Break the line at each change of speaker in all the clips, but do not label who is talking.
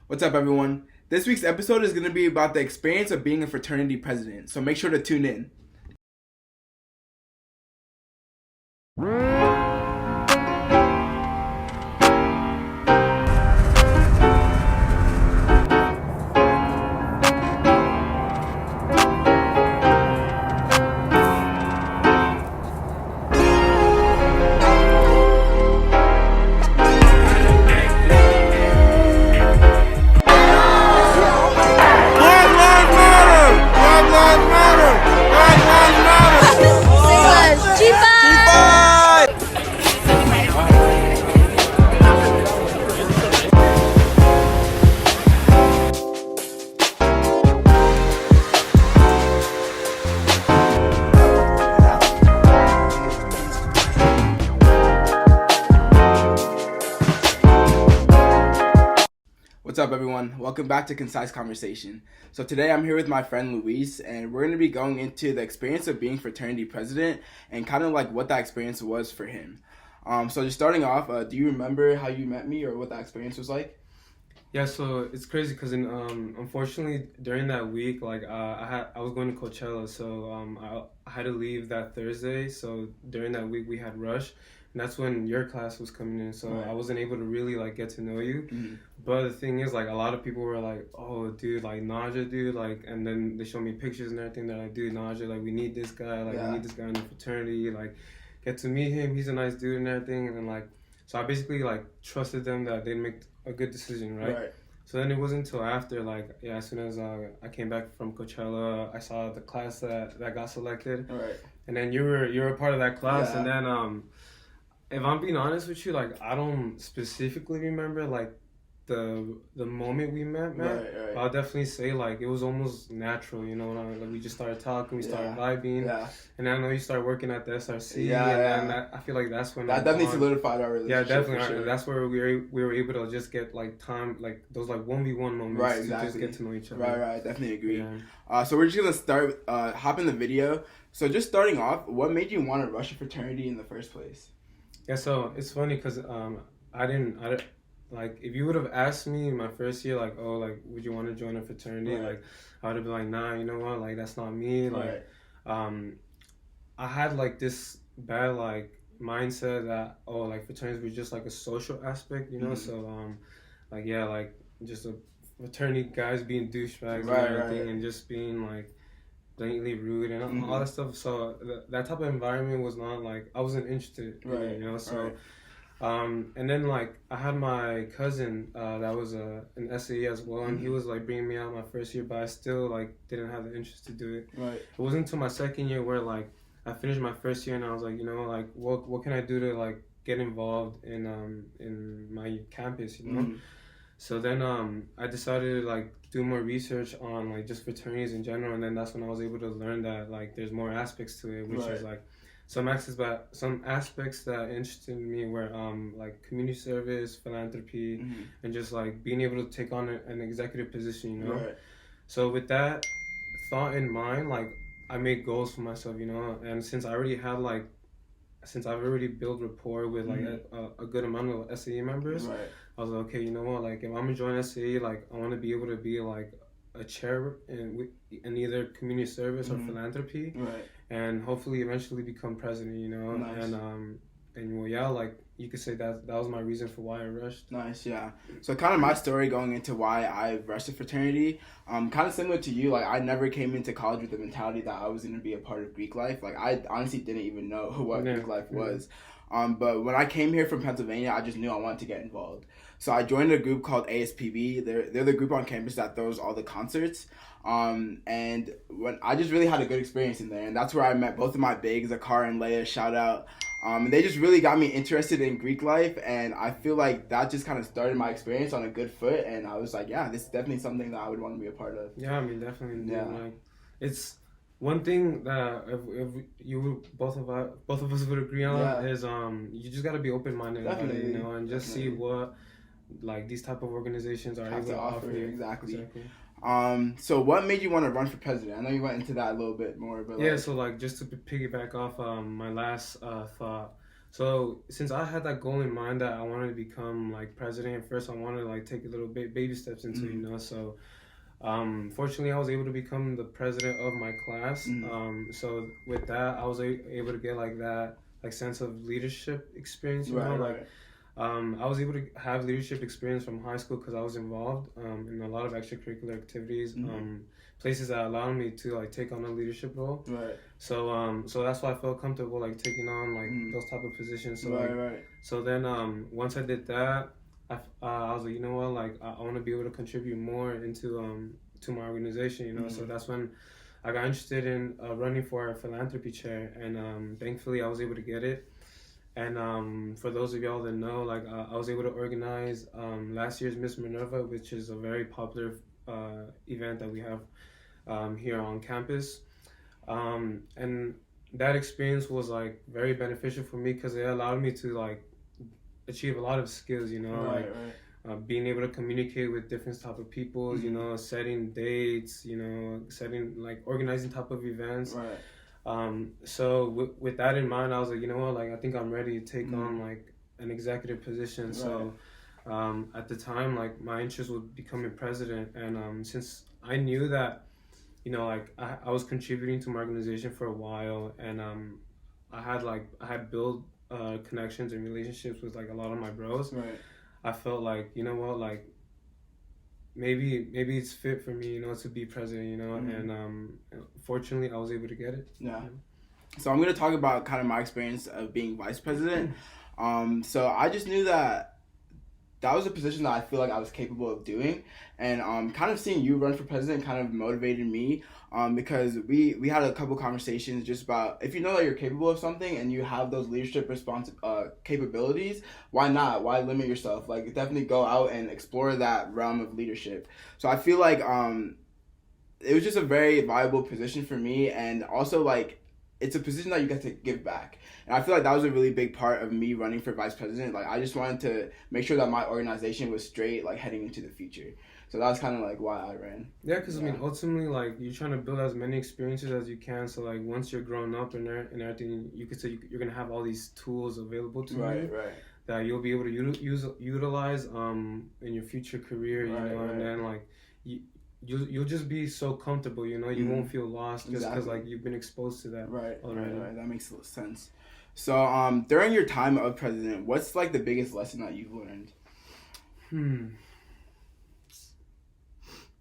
What's up, everyone? This week's episode is going to be about the experience of being a fraternity president, so make sure to tune in. What's up, everyone? Welcome back to Concise Conversation. So today I'm here with my friend Luis, and we're going to be going into the experience of being fraternity president and kind of like what that experience was for him. So just starting off, do you remember how you met me or what that experience was like?
Yeah, so it's crazy because unfortunately during that week, I was going to Coachella, so I had to leave that Thursday. So during that week we had rush, and that's when your class was coming in. So
Right.
I wasn't able to really get to know you.
Mm-hmm.
But the thing is, a lot of people were like, "Oh, dude, Najja, dude," and then they showed me pictures and everything. They're like, "Dude, Najja, we need this guy. We need this guy in the fraternity. Get to meet him. He's a nice dude and everything." And then so I basically trusted them that they'd make a good decision, right? So then it wasn't until after, as soon as I came back from Coachella, I saw the class that got selected.
Right.
And then you were a part of that class.
Yeah.
And then, if I'm being honest with you, I don't specifically remember, the moment we met.
Right.
But I'll definitely say, it was almost natural, you know, we just started talking, we started vibing.
Yeah.
And I know you started working at the SRC.
Then
I feel like that's when
that definitely solidified our relationship.
Yeah, definitely.
Sure.
That's where we were able to just get time, those 1v1 moments,
right,
to
exactly.
just get to know each other.
Right, definitely agree.
Yeah.
So we're just gonna start hop in the video. So just starting off, what made you want to rush a fraternity in the first place?
Yeah, so it's funny because I didn't if you would have asked me in my first year would you want to join a fraternity,
Right.
I would have been like, nah, you know what, that's not me.
Right.
I had this bad mindset that fraternities were just a social aspect, you know.
Mm-hmm.
So just a fraternity guys being douchebags and
Right,
everything, and just being blatantly rude and all that stuff. So that type of environment was not I wasn't interested in it, you know. So and then I had my cousin that was an SAE as well, and he was bringing me out my first year, but I still didn't have the interest to do it.
Right.
It wasn't until my second year where I finished my first year and I was what can I do to get involved in my campus, you know.
Mm-hmm.
So then I decided to do more research on just fraternities in general, and then that's when I was able to learn that there's more aspects to it, which is some aspects that interested me were community service, philanthropy, and just being able to take on an executive position, you know.
Right.
So with that thought in mind, I made goals for myself, you know, and since I've already built rapport with a good amount of SAE members,
Right.
I was like, okay, you know what, if I'm gonna join SAE, I want to be able to be a chair in either community service or philanthropy,
right,
and hopefully eventually become president, you know.
Nice.
And well, yeah, you could say that was my reason for why I rushed.
Nice, yeah. So kind of my story going into why I rushed a fraternity, kind of similar to you. I never came into college with the mentality that I was going to be a part of Greek life. I honestly didn't even know what Greek life was. But when I came here from Pennsylvania, I just knew I wanted to get involved. So I joined a group called ASPV. They're the group on campus that throws all the concerts. And when I just really had a good experience in there, and that's where I met both of my bigs, Akar and Leia. Shout out. And they just really got me interested in Greek life, and I feel like that just kind of started my experience on a good foot. And I was like, yeah, this is definitely something that I would want to be a part of.
Yeah, I mean, definitely.
Yeah.
It's one thing that if you both of us would agree on is you just gotta be open minded about it, you know, and just see what these type of organizations are able to offer you.
Exactly. So what made you want to run for president? I know you went into that a little bit more, but
so just to piggyback off my last thought. So since I had that goal in mind that I wanted to become like president, at first I wanted to like take a little bit baby steps into it, you know. So fortunately, I was able to become the president of my class. So with that, I was able to get like that like sense of leadership experience, you know, like. I was able to have leadership experience from high school because I was involved in a lot of extracurricular activities, places that allowed me to like take on a leadership role.
Right.
So so that's why I felt comfortable like taking on like those type of positions. So so then once I did that, I was like, you know what, like I want to be able to contribute more into to my organization, you know. So that's when I got interested in running for a philanthropy chair, and thankfully I was able to get it. And for those of y'all that know, like I was able to organize last year's Miss Minerva, which is a very popular event that we have here on campus. And that experience was like very beneficial for me because it allowed me to like achieve a lot of skills, you know, being able to communicate with different type of people, you know, setting dates, you know, setting like organizing type of events. So with that in mind, I was like, you know what, like I think I'm ready to take on like an executive position. So at the time, like my interest was becoming president, and since I knew that, you know, like I was contributing to my organization for a while, and I had built connections and relationships with like a lot of my bros. I felt like, you know what, like maybe it's fit for me, you know, to be president, you know, and fortunately I was able to get it.
So I'm going to talk about kind of my experience of being vice president. So I just knew that was a position that I feel like I was capable of doing, and kind of seeing you run for president kind of motivated me, because we had a couple conversations just about, if you know that you're capable of something and you have those leadership capabilities, why not? Why limit yourself? Like definitely go out and explore that realm of leadership. So I feel like it was just a very viable position for me, and also like it's a position that you get to give back. And I feel like that was a really big part of me running for vice president. Like I just wanted to make sure that my organization was straight, like heading into the future. So that was kind of like why I ran.
Yeah, because I mean, ultimately, like you're trying to build as many experiences as you can. So like once you're grown up and everything, you could say you're gonna have all these tools available to you. That you'll be able to utilize in your future career. You know, and then like you'll just be so comfortable, you know, you won't feel lost just because like you've been exposed to that already.
That makes a little sense. So during your time of president, what's like the biggest lesson that you've learned?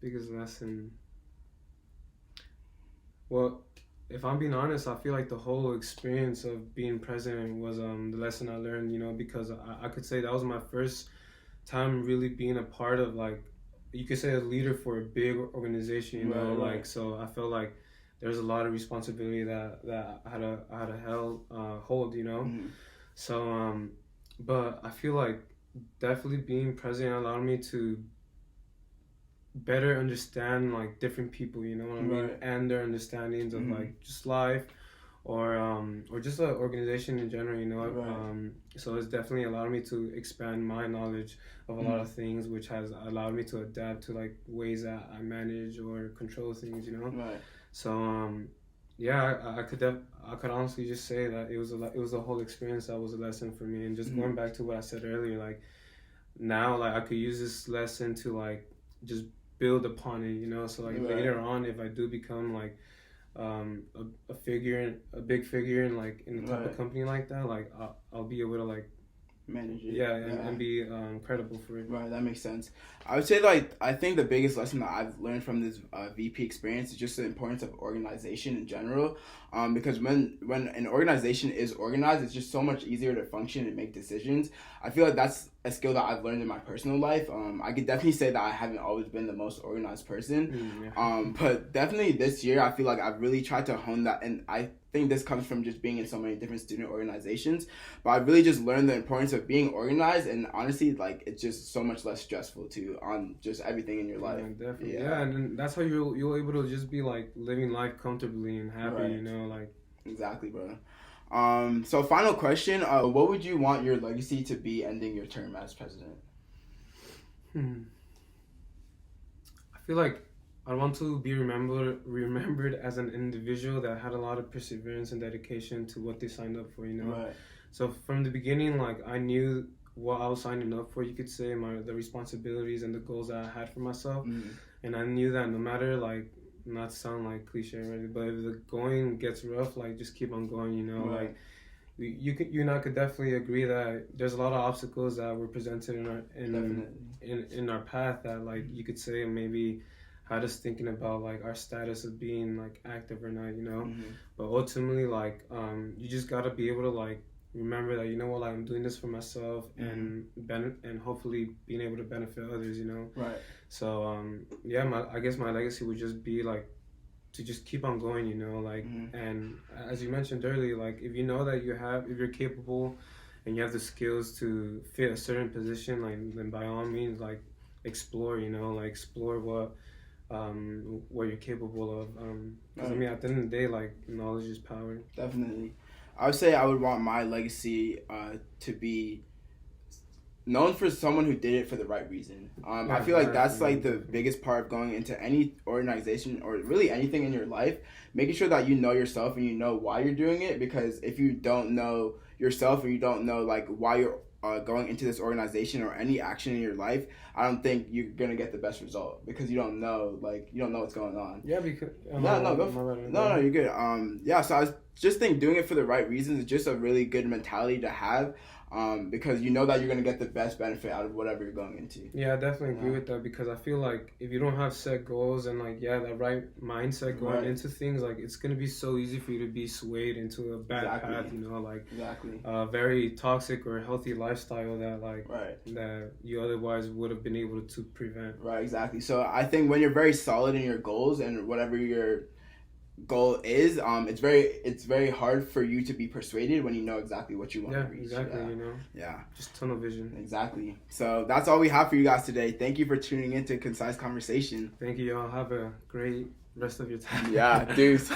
Biggest lesson, well, if I'm being honest, I feel like the whole experience of being president was the lesson I learned, you know, because I could say that was my first time really being a part of like, you could say a leader for a big organization, you know, like, so I felt like there's a lot of responsibility that I had to hold, you know. So, but I feel like definitely being president allowed me to better understand like different people, you know what I mean, and their understandings of like just life, or just an organization in general, you know. So it's definitely allowed me to expand my knowledge of a lot of things, which has allowed me to adapt to like ways that I manage or control things, you know. So yeah, I could honestly just say that it was a whole experience that was a lesson for me. And just going back to what I said earlier, like now like I could use this lesson to like just build upon it, you know. So like later on, if I do become like a big figure in like in the type of company like that, like I'll be able to like
manage it.
And be credible for it.
That makes sense. I would say like I think the biggest lesson that I've learned from this VP experience is just the importance of organization in general. Because when an organization is organized, it's just so much easier to function and make decisions. I feel like that's a skill that I've learned in my personal life. I could definitely say that I haven't always been the most organized person. But definitely this year, I feel like I've really tried to hone that, and I think this comes from just being in so many different student organizations. But I've really just learned the importance of being organized, and honestly, like it's just so much less stressful too on just everything in your life.
Definitely. And then that's how you're able to just be like living life comfortably and happy, you know, like.
Exactly, bro. So final question, what would you want your legacy to be ending your term as president?
I feel like I want to be remembered as an individual that had a lot of perseverance and dedication to what they signed up for, you know. So from the beginning, like I knew what I was signing up for, you could say, the responsibilities and the goals that I had for myself. And I knew that no matter, like, not to sound like cliche already, but if the going gets rough, like, just keep on going, you know, like, you and I could definitely agree that there's a lot of obstacles that were presented in our path that, like, you could say maybe had us thinking about, like, our status of being, like, active or not, you know. But ultimately, like, you just gotta be able to, like, remember that, you know what, like, I'm doing this for myself and hopefully being able to benefit others, you know.
Right.
So I guess my legacy would just be, like, to just keep on going, you know, like, and as you mentioned earlier, like, if you know that if you're capable and you have the skills to fit a certain position, like, then by all means, like, explore, you know, like, explore what you're capable of. 'Cause I mean, at the end of the day, like, knowledge is power.
Definitely. I would say I would want my legacy to be known for someone who did it for the right reason. I feel like that's like the biggest part of going into any organization or really anything in your life, making sure that you know yourself and you know why you're doing it, because if you don't know yourself and you don't know like why you're going into this organization or any action in your life, I don't think you're gonna get the best result because you don't know what's going on.
Yeah, because
no, you're good. So I just think doing it for the right reasons is just a really good mentality to have. Because you know that you're going to get the best benefit out of whatever you're going into.
Yeah, I definitely agree with that, because I feel like if you don't have set goals and like that right mindset going into things, like it's going to be so easy for you to be swayed into a bad path, you know, like very toxic or healthy lifestyle that that you otherwise would have been able to prevent.
Right, exactly. So I think when you're very solid in your goals and whatever your goal is, it's very hard for you to be persuaded when you know exactly what you want to reach.
Exactly, you know.
Yeah.
Just tunnel vision.
Exactly. So that's all we have for you guys today. Thank you for tuning in to Concise Conversation.
Thank you, y'all. Have a great rest of your time.
Yeah, dudes.